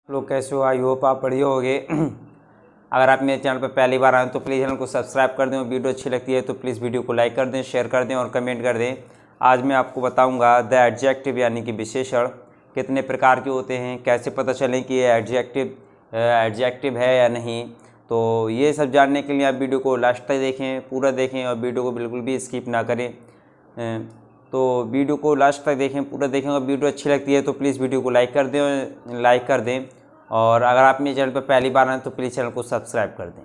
लोग कैसे हो? आई होप आप बढ़िया होगे। अगर आप मेरे चैनल पर पहली बार आए तो प्लीज़ चैनल को सब्सक्राइब कर दें और वीडियो अच्छी लगती है तो प्लीज़ वीडियो को लाइक कर दें, शेयर कर दें और कमेंट कर दें। आज मैं आपको बताऊंगा द एडजेक्टिव यानी कि विशेषण कितने प्रकार के होते हैं, कैसे पता चलें कि ये एडजेक्टिव है या नहीं। तो ये सब जानने के लिए आप वीडियो को लास्ट तक देखें, पूरा देखें और वीडियो को बिल्कुल भी स्किप ना करें। तो वीडियो को लास्ट तक देखें, पूरा देखें और वीडियो अच्छी लगती है तो प्लीज़ वीडियो को लाइक कर दें और अगर आप मेरे चैनल पर पहली बार आए तो प्लीज़ चैनल को सब्सक्राइब कर दें।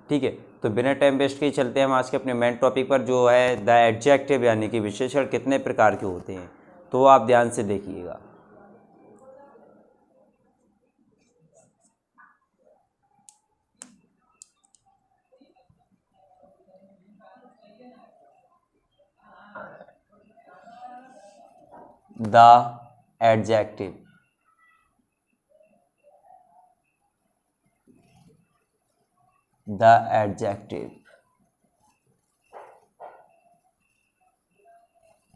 ठीक है, तो बिना टाइम वेस्ट किए चलते हैं हम आज के अपने मेन टॉपिक पर, जो है द एडजेक्टिव यानी कि विशेषण कितने प्रकार के होते हैं। तो आप ध्यान से देखिएगा। द एडजेक्टिव, द एडजेक्टिव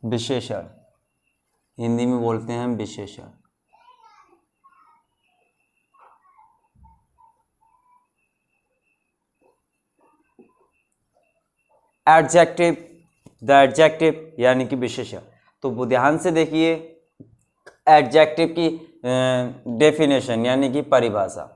विशेषण, हिंदी में बोलते हैं हम विशेषण। एडजेक्टिव, द एडजेक्टिव यानी कि विशेषण। तो वो ध्यान से देखिए, एडजेक्टिव की डेफिनेशन यानी कि परिभाषा।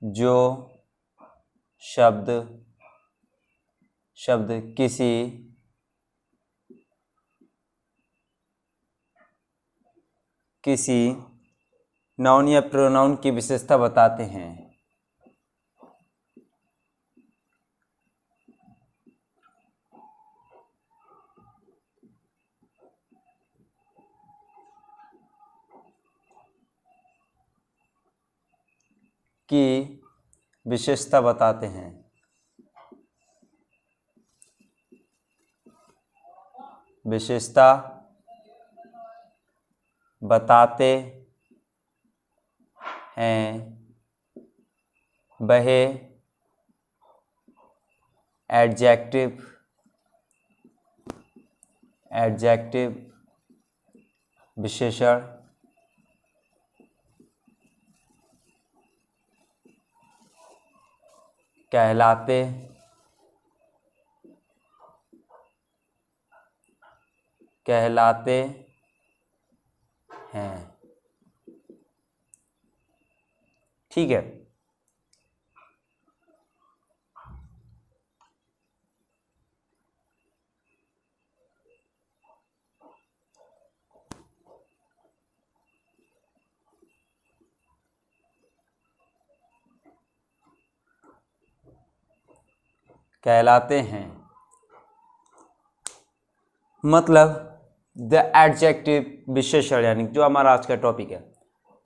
जो शब्द किसी नाउन या प्रोनाउन की विशेषता बताते हैं, की विशेषता बताते हैं, विशेषता बताते हैं वह एडजेक्टिव विशेषण कहलाते हैं। ठीक है, कहलाते हैं मतलब द एडजेक्टिव विशेषण यानी जो हमारा आज का टॉपिक है,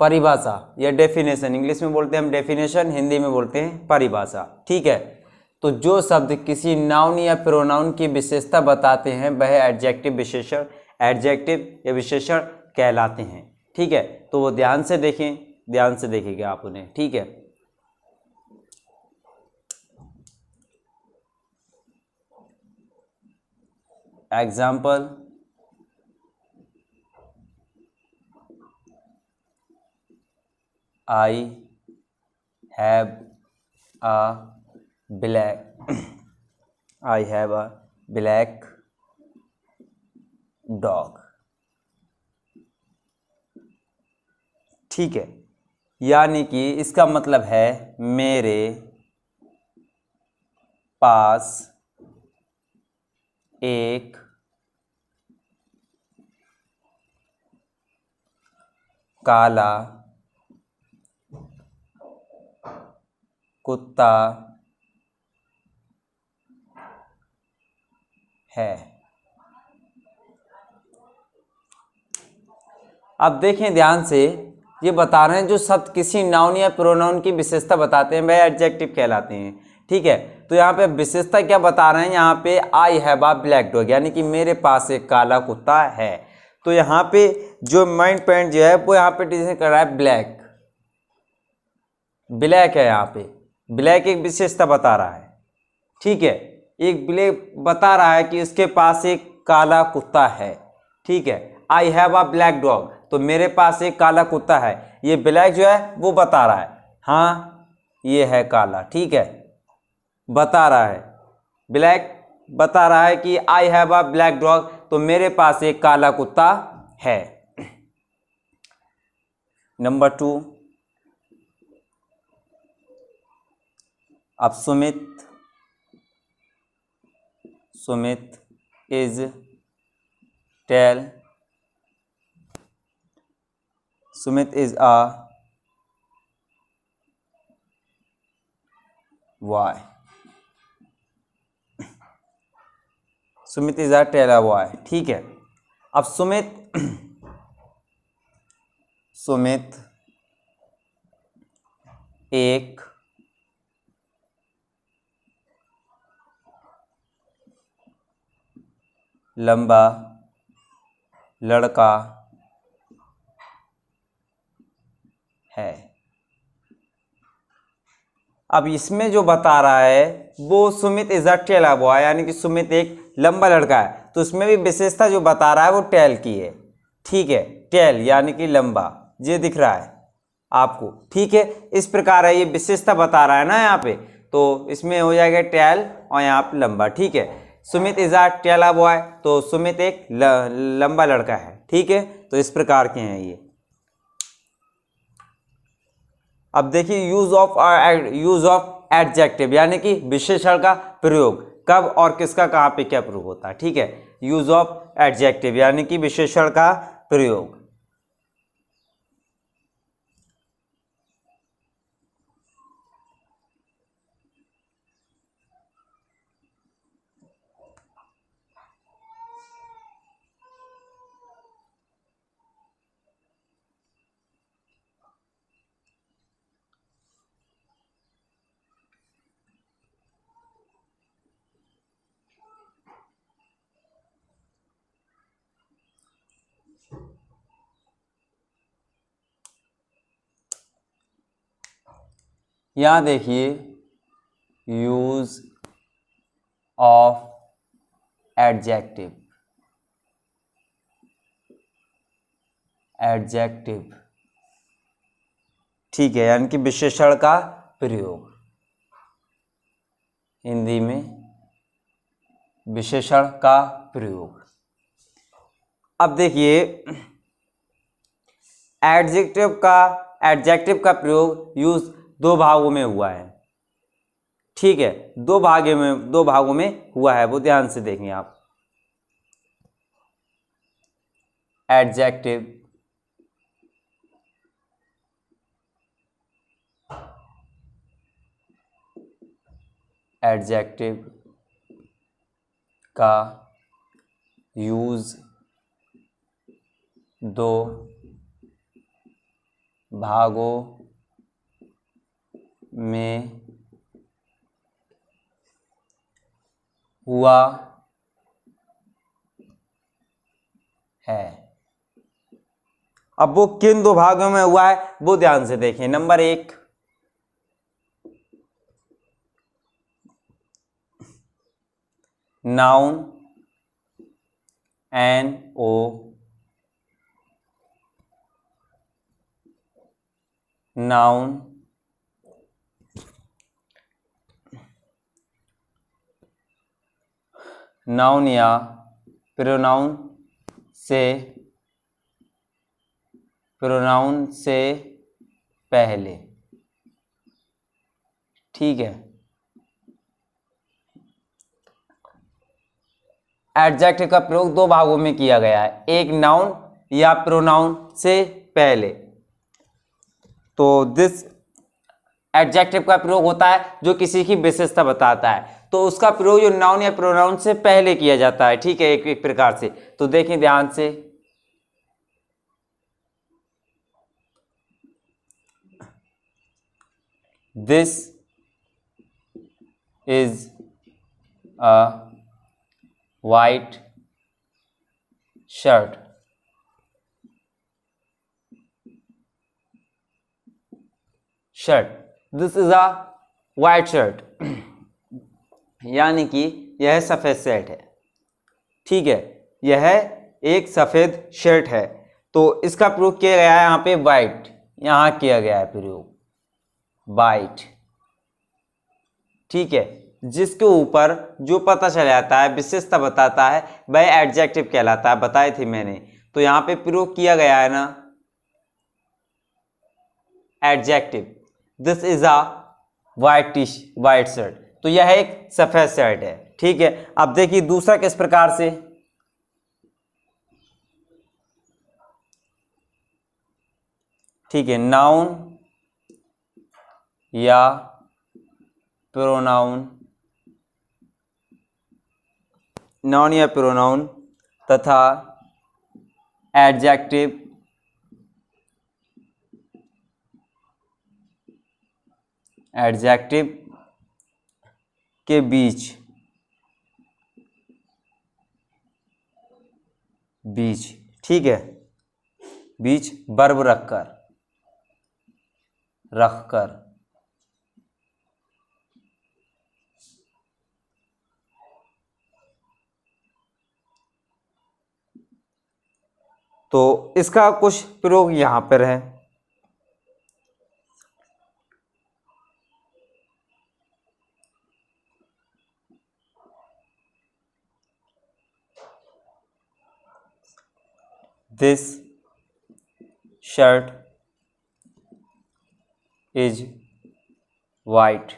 परिभाषा या डेफिनेशन। इंग्लिश में बोलते हैं हम डेफिनेशन, हिंदी में बोलते हैं परिभाषा। ठीक है, तो जो शब्द किसी नाउन या प्रोनाउन की विशेषता बताते हैं वह एडजेक्टिव या विशेषण कहलाते हैं। ठीक है, तो वो ध्यान से देखिएगा आप उन्हें। ठीक है, example, I have a black dog। ठीक है, यानी कि इसका मतलब है मेरे पास एक काला कुत्ता है। अब देखें ध्यान से, ये बता रहे हैं जो शब्द किसी नाउन या प्रोनाउन की विशेषता बताते हैं वह एडजेक्टिव कहलाते हैं। ठीक है, तो यहाँ पे विशेषता क्या बता रहे हैं, यहाँ पे I have a black dog यानी कि मेरे पास एक काला कुत्ता है। तो यहाँ पे जो माइंड पॉइंट जो है वो यहाँ पे डिसीजन कर रहा है ब्लैक। ब्लैक है, यहाँ पे ब्लैक एक विशेषता बता रहा है, ठीक है। एक ब्लैक बता रहा है कि इसके पास एक काला कुत्ता है, ठीक है। I have a black dog, तो मेरे पास एक काला कुत्ता है। ये ब्लैक जो है वो बता रहा है, हाँ ये है काला, ठीक है, बता रहा है। ब्लैक बता रहा है कि I have a black dog, तो मेरे पास एक काला कुत्ता है। नंबर 2, अब Sumit is tall Sumit is a boy. Sumit is a tall a boy, ठीक है। अब सुमित एक लंबा लड़का है। अब इसमें जो बता रहा है वो Sumit is a tall a boy, यानी कि सुमित एक लंबा लड़का है, तो इसमें भी विशेषता जो बता रहा है वो टेल की है, ठीक है। टेल यानी कि लंबा, ये दिख रहा है आपको, ठीक है। इस प्रकार है, ये विशेषता बता रहा है ना यहाँ पे, तो इसमें हो जाएगा टेल और यहाँ पे लंबा, ठीक है। Sumit is a tall a boy, तो सुमित एक लंबा लड़का है, ठीक है। तो इस प्रकार के हैं ये। अब देखिए यूज ऑफ एडजेक्टिव, यानी कि विशेषण का प्रयोग कब और किसका कहाँ पे क्या प्रयोग होता है, ठीक है। यूज ऑफ एडजेक्टिव यानी कि विशेषण का प्रयोग। यहां देखिए यूज ऑफ एडजेक्टिव, ठीक है, यानी कि विशेषण का प्रयोग। हिंदी में विशेषण का प्रयोग। अब देखिए एडजेक्टिव का प्रयोग यूज दो भागों में हुआ है, ठीक है। दो भागों में हुआ है, वो ध्यान से देखें आप। एडजेक्टिव का यूज दो भागों में हुआ है। अब वो किन दो भागों में हुआ है वो ध्यान से देखें। नंबर 1, नाउन NO नाउन या प्रोनाउन से पहले, ठीक है। एडजेक्टिव का प्रयोग दो भागों में किया गया है, एक नाउन या प्रोनाउन से पहले। तो दिस एडजेक्टिव का प्रयोग होता है जो किसी की विशेषता बताता है, तो उसका प्रयोग जो नाउन या प्रोनाउन से पहले किया जाता है, ठीक है, एक प्रकार से। तो देखें ध्यान से, this is a white shirt, shirt, this is a white shirt, यानी कि यह सफ़ेद शर्ट है। ठीक है, यह एक सफ़ेद शर्ट है। तो इसका प्रयोग किया गया है यहाँ पे वाइट, यहाँ किया गया है प्रयोग वाइट। ठीक है, जिसके ऊपर जो पता चल जाता है, विशेषता बताता है, वह एडजेक्टिव कहलाता है, बताए थे मैंने। तो यहाँ पे प्रयोग किया गया है ना adjective, this is a white shirt, तो यह एक सफेद शर्ट है। ठीक है, अब देखिए दूसरा किस प्रकार से, ठीक है, नाउन या प्रोनाउन, नाउन या प्रोनाउन तथा एडजेक्टिव के बीच ठीक है, बीच वर्ब रखकर तो इसका कुछ प्रयोग यहां पर है। This shirt is white.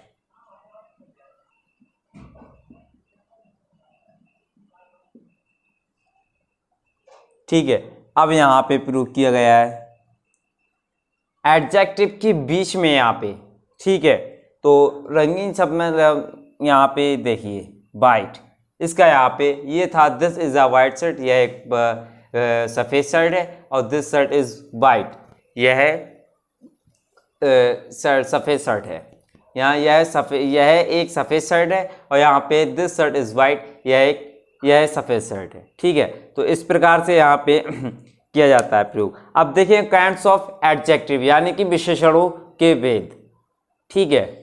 ठीक है, अब यहां पे प्रयोग किया गया है एडजेक्टिव के बीच में यहाँ पे। ठीक है, तो रंगीन शब्द में यहाँ पे देखिए वाइट, इसका यहाँ पे ये था this is a white shirt, यह एक सफ़ेद शर्ट है, और दिस शर्ट इज वाइट, यह सफ़ेद शर्ट है। यहाँ यह एक सफ़ेद शर्ट है, और यहाँ पे दिस शर्ट इज वाइट, यह सफ़ेद शर्ट है। ठीक है, तो इस प्रकार से यहाँ पे किया जाता है प्रयोग। अब देखिए काइंड्स ऑफ एडजेक्टिव, यानी कि विशेषणों के भेद। ठीक है,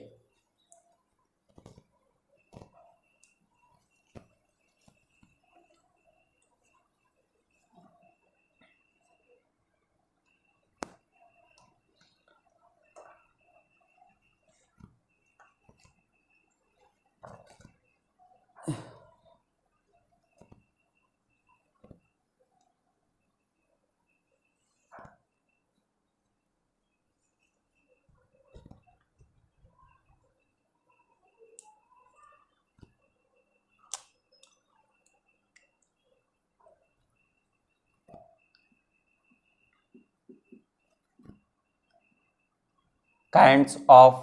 काइंड्स ऑफ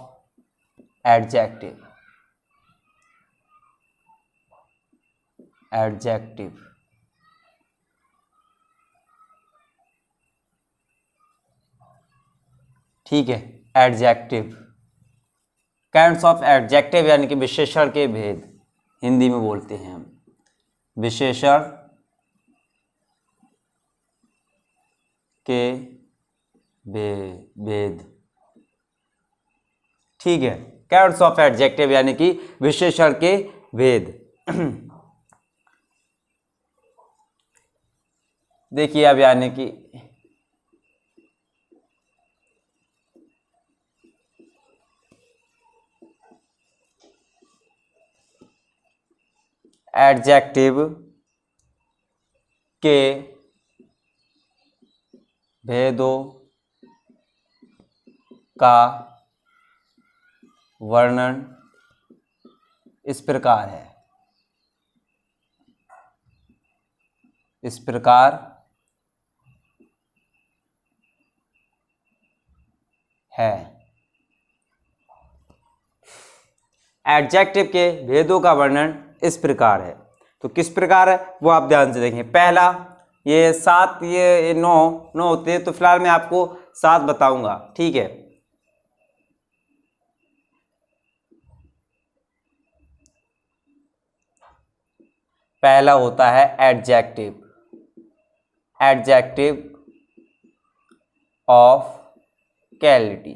एडजेक्टिव ठीक है, एडजेक्टिव, काइंड्स ऑफ एडजेक्टिव यानी कि विशेषण के भेद, हिंदी में बोलते हैं हम विशेषण के भेद। ठीक है, काइंड्स ऑफ एडजेक्टिव यानी कि विशेषण के भेद। देखिए अब यानी कि एडजेक्टिव के भेदों का वर्णन इस प्रकार है, इस प्रकार है। एडजेक्टिव के भेदों का वर्णन इस प्रकार है, तो किस प्रकार है वो आप ध्यान से देखें। पहला, ये 7 ये 9 होते हैं, तो फिलहाल मैं आपको 7 बताऊंगा। ठीक है, पहला होता है एडजेक्टिव ऑफ क्वालिटी,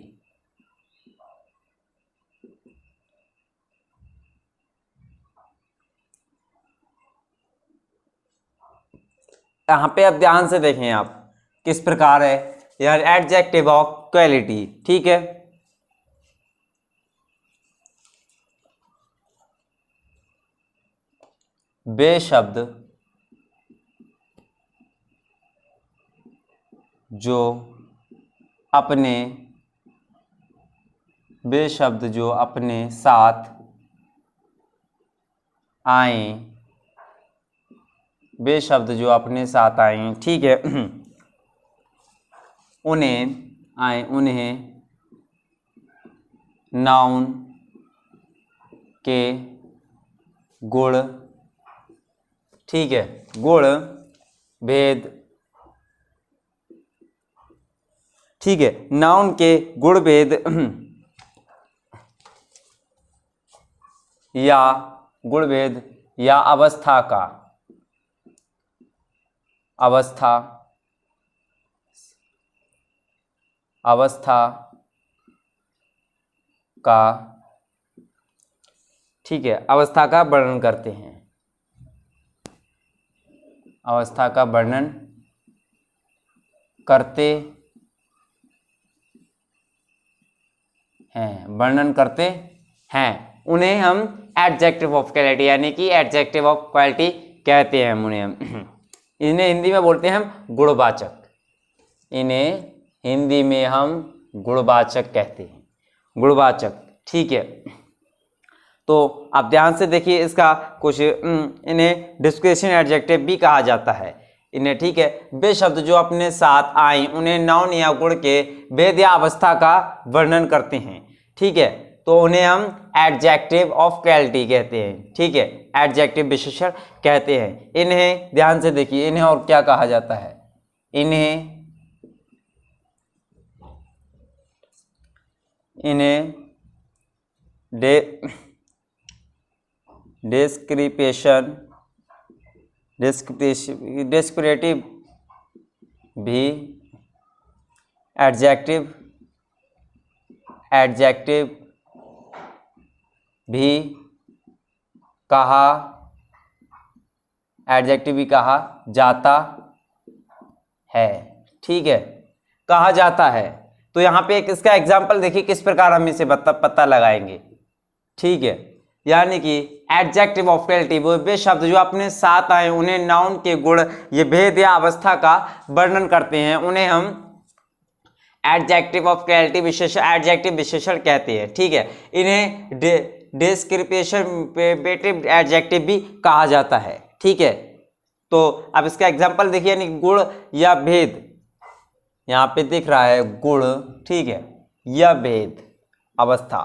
यहाँ पे अब ध्यान से देखें आप किस प्रकार है यार, एडजेक्टिव ऑफ क्वालिटी। ठीक है, वे शब्द जो अपने वे शब्द जो अपने साथ आए, वे शब्द जो अपने साथ आए, ठीक है, उन्हें नाउन के गुण, ठीक है, गुण भेद, ठीक है, नाउन के गुण भेद या गुण भेद या अवस्था का ठीक है, अवस्था का वर्णन करते हैं, अवस्था का वर्णन करते हैं, उन्हें हम एडजेक्टिव ऑफ क्वालिटी यानी कि एडजेक्टिव ऑफ क्वालिटी कहते हैं उन्हें हम। इन्हें हिंदी में बोलते हैं हम गुणवाचक, इन्हें हिंदी में हम गुणवाचक कहते हैं, गुणवाचक। ठीक है, तो आप ध्यान से देखिए इसका कुछ, इन्हें डिस्क्रिप्शन एडजेक्टिव भी कहा जाता है इन्हें। ठीक है, वे शब्द जो अपने साथ आए उन्हें नाउन या गुण के भेद या अवस्था का वर्णन करते हैं। ठीक है, तो उन्हें हम एडजेक्टिव ऑफ क्वालिटी कहते हैं। ठीक है, एडजेक्टिव विशेषण कहते हैं इन्हें। ध्यान से देखिए इन्हें और क्या कहा जाता है, इन्हें डिस्क्रिप्टिव भी एडजेक्टिव भी कहा जाता है। ठीक है, कहा जाता है। तो यहाँ पे एक इसका एग्जाम्पल देखिए किस प्रकार हम इसे पता लगाएंगे। ठीक है, यानी कि एडजेक्टिव ऑफ क्वालिटी वो वे शब्द जो अपने साथ आए उन्हें नाउन के गुण ये भेद या अवस्था का वर्णन करते हैं, उन्हें हम एडजेक्टिव ऑफ क्वालिटी एडजेक्टिव विशेषण कहते हैं। ठीक है, इन्हें डिस्क्रिप्टिव एडजेक्टिव भी कहा जाता है। ठीक है, तो अब इसका एग्जांपल देखिए, यानी गुण या भेद, यहाँ पे दिख रहा है गुण, ठीक है, या भेद अवस्था,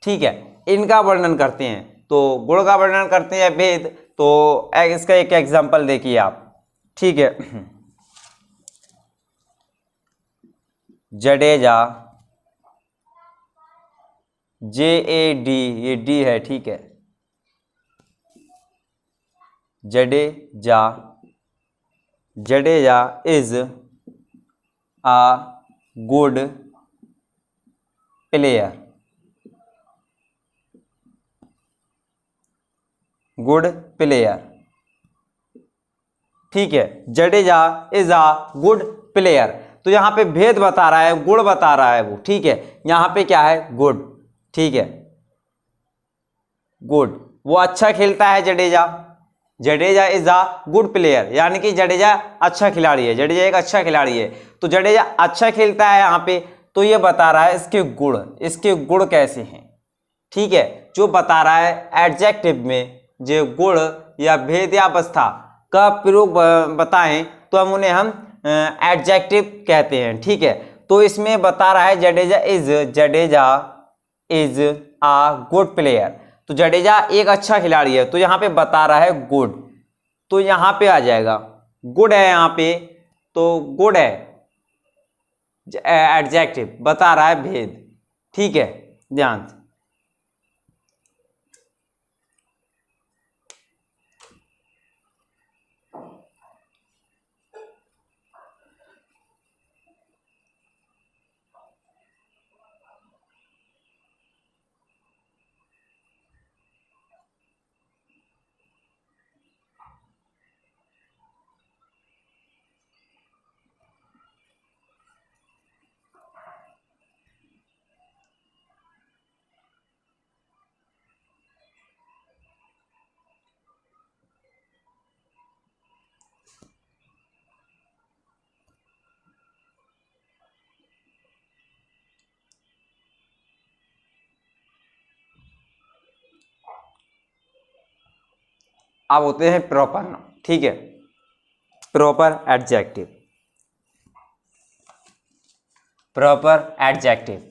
ठीक है, इनका वर्णन करते हैं। तो गुण का वर्णन करते हैं भेद, तो इसका एक एग्जांपल देखिए आप। ठीक है, जडेजा, JAD, ये डी है। ठीक है, Jadeja is a good player, ठीक है, Jadeja is a good player. तो यहाँ पे भेद बता रहा है, गुड बता रहा है वो। ठीक है, यहाँ पे क्या है, गुड। ठीक है, गुड, वो अच्छा खेलता है Jadeja is a good player, यानी कि जडेजा अच्छा खिलाड़ी है, जडेजा एक अच्छा खिलाड़ी है। तो जडेजा अच्छा खेलता है यहाँ पे, तो ये बता रहा है इसके गुण कैसे हैं। ठीक है, जो बता रहा है एडजेक्टिव में जो गुण या भेद या अवस्था का प्रयोग बताएं तो हम उन्हें एडजेक्टिव कहते हैं। ठीक है, तो इसमें बता रहा है Jadeja is a good player, तो जडेजा एक अच्छा खिलाड़ी है, तो यहाँ पे बता रहा है गुड, तो यहाँ पे आ जाएगा गुड है यहाँ पे, तो गुड है एडजेक्टिव, बता रहा है भेद। ठीक है, ध्यान से। अब होते हैं प्रॉपर नाउन, ठीक है, proper adjective, proper adjective.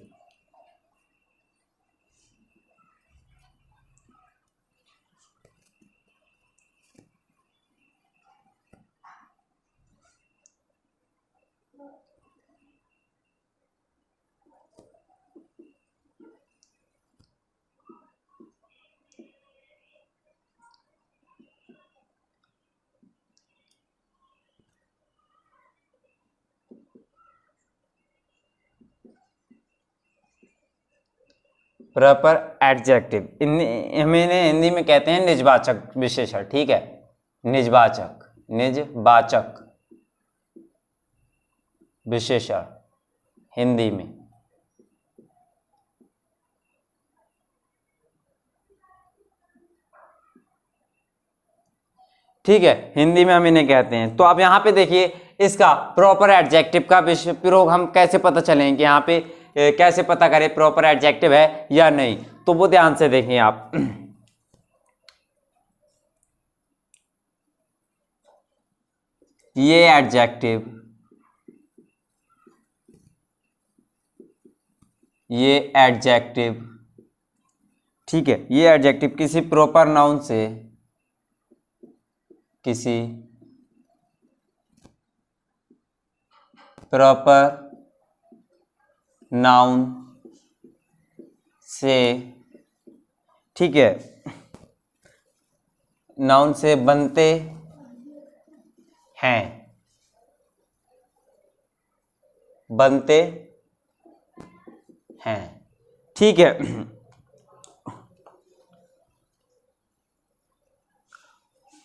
Proper adjective हमें हिंदी में कहते हैं निजवाचक विशेषण, ठीक है, निजवाचक, निजवाचक विशेषण हिंदी में। ठीक है, हिंदी में हम इन्हें कहते हैं। तो अब यहाँ पे देखिए इसका प्रॉपर एडजेक्टिव का प्रयोग हम कैसे पता चलेंगे, यहाँ पे कैसे पता करें प्रॉपर एडजेक्टिव है या नहीं, तो वो ध्यान से देखें आप। ये एडजेक्टिव, ये एडजेक्टिव, ठीक है, ये एडजेक्टिव किसी प्रॉपर नाउन से, किसी प्रॉपर नाउन से, ठीक है, नाउन से बनते हैं, बनते हैं, ठीक है।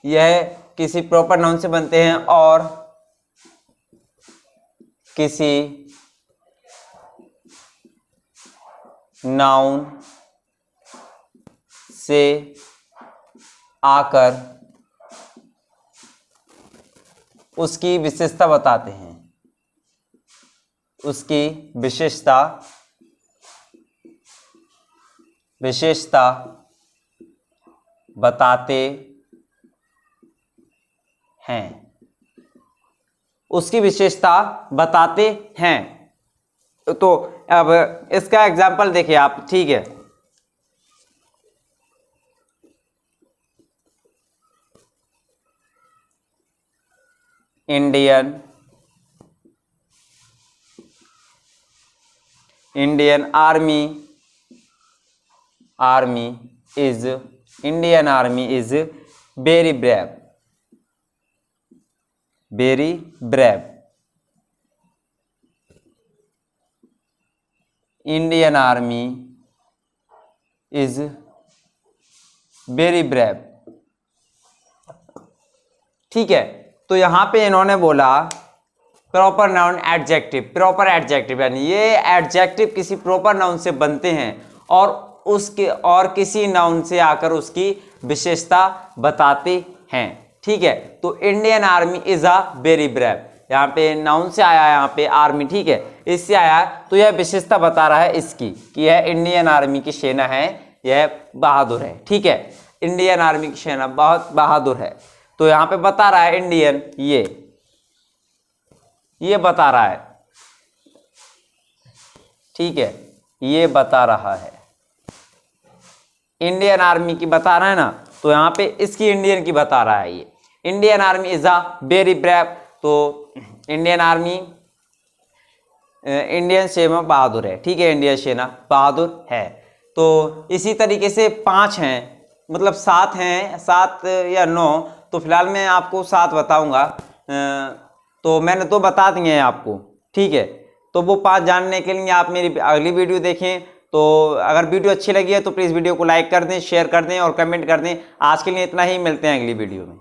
यह किसी प्रॉपर नाउन से बनते हैं और किसी नाउन से आकर उसकी विशेषता बताते हैं, उसकी विशेषता बताते हैं, उसकी विशेषता बताते हैं। तो अब इसका एग्जाम्पल देखिए आप, ठीक है, Indian army is very brave, very brave. Indian army is very brave, ठीक है। तो यहां पे इन्होंने बोला proper noun adjective, proper adjective यानी ये एडजेक्टिव किसी प्रॉपर नाउन से बनते हैं और उसके और किसी नाउन से आकर उसकी विशेषता बताते हैं, ठीक है। तो Indian army is a very brave, यहाँ पे नाउन से आया, यहाँ पे आर्मी, ठीक है, इससे आया, तो यह विशेषता बता रहा है इसकी कि यह इंडियन आर्मी की सेना है, यह बहादुर है, ठीक है, इंडियन आर्मी की सेना बहुत बहादुर है। तो यहाँ पे बता रहा है इंडियन, ये बता रहा है, ठीक है, ये बता रहा है, इंडियन आर्मी की बता रहा है ना, तो यहाँ पे इसकी इंडियन की बता रहा है। ये Indian army is a very brave, तो इंडियन आर्मी, इंडियन सेना बहादुर है, ठीक है, इंडियन सेना बहादुर है। तो इसी तरीके से 5 हैं, मतलब 7 हैं, 7 या 9, तो फिलहाल मैं आपको 7 बताऊंगा, तो मैंने 2 बता दिए हैं आपको, ठीक है। तो वो 5 जानने के लिए आप मेरी अगली वीडियो देखें। तो अगर वीडियो अच्छी लगी है तो प्लीज़ वीडियो को लाइक कर दें, शेयर कर दें और कमेंट कर दें। आज के लिए इतना ही, मिलते हैं अगली वीडियो में।